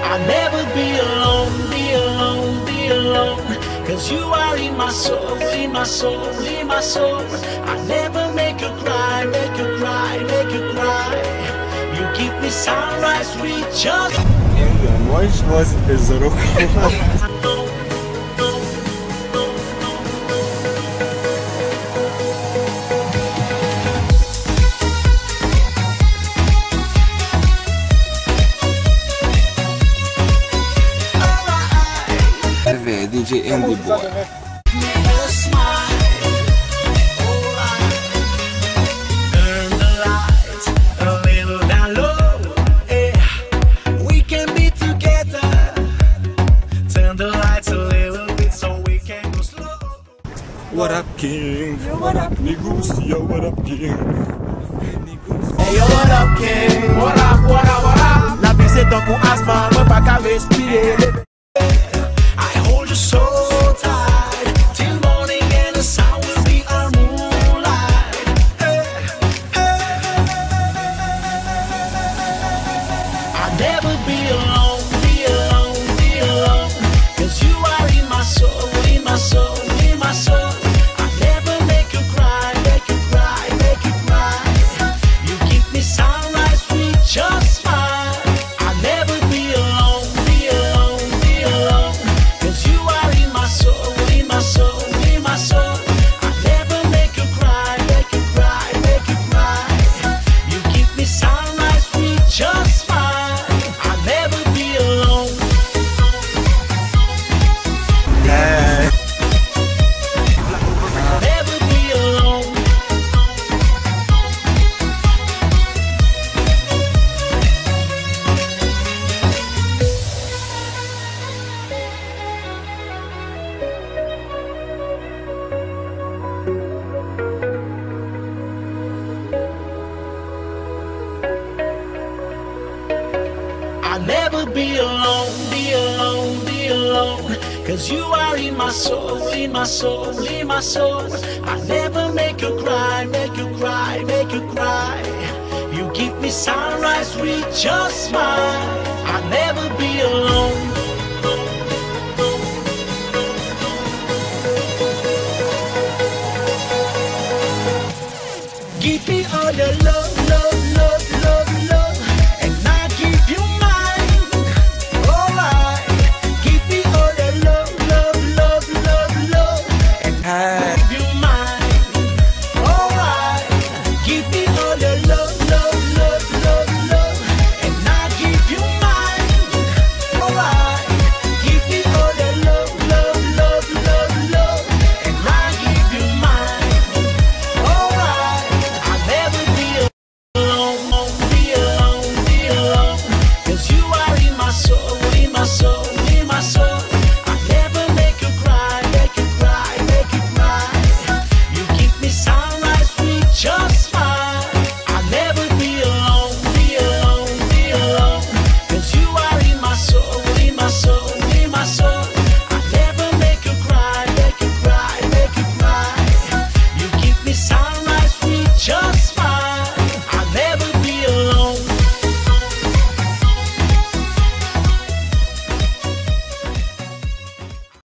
I'll never be alone, be alone, be alone. Cause you are in my soul, in my soul, in my soul. I'll never make you cry, make you cry, make you cry. You give me sunrise with just. Можешь вас за руку? DJ Andy Boy. What up, King? What up, niggas? Yo, what up, King? Hey, yo, what up, King? What up, what up, what up? La vie c'est un coup asthme, moi pas qu'à respirer. I hold you so tight till morning and the sun will be our moonlight. I'll never be alone, be alone, be alone. Cause you are in my soul, in my soul, in my soul. I'll never make you cry, make you cry, make you cry. You give me sunrise with just smile. I'll never be alone, be alone, be alone. Cause you are in my soul, in my soul, in my soul. I'll never make you cry, make you cry, make you cry. You give me sunrise with just smile. I'll never be alone. Yeah. I'll never be alone. I'll never be alone, be alone, be alone. Cause you are in my soul, in my soul, in my soul. I'll never make you cry, make you cry, make you cry. You give me sunrise with your smile. I'll never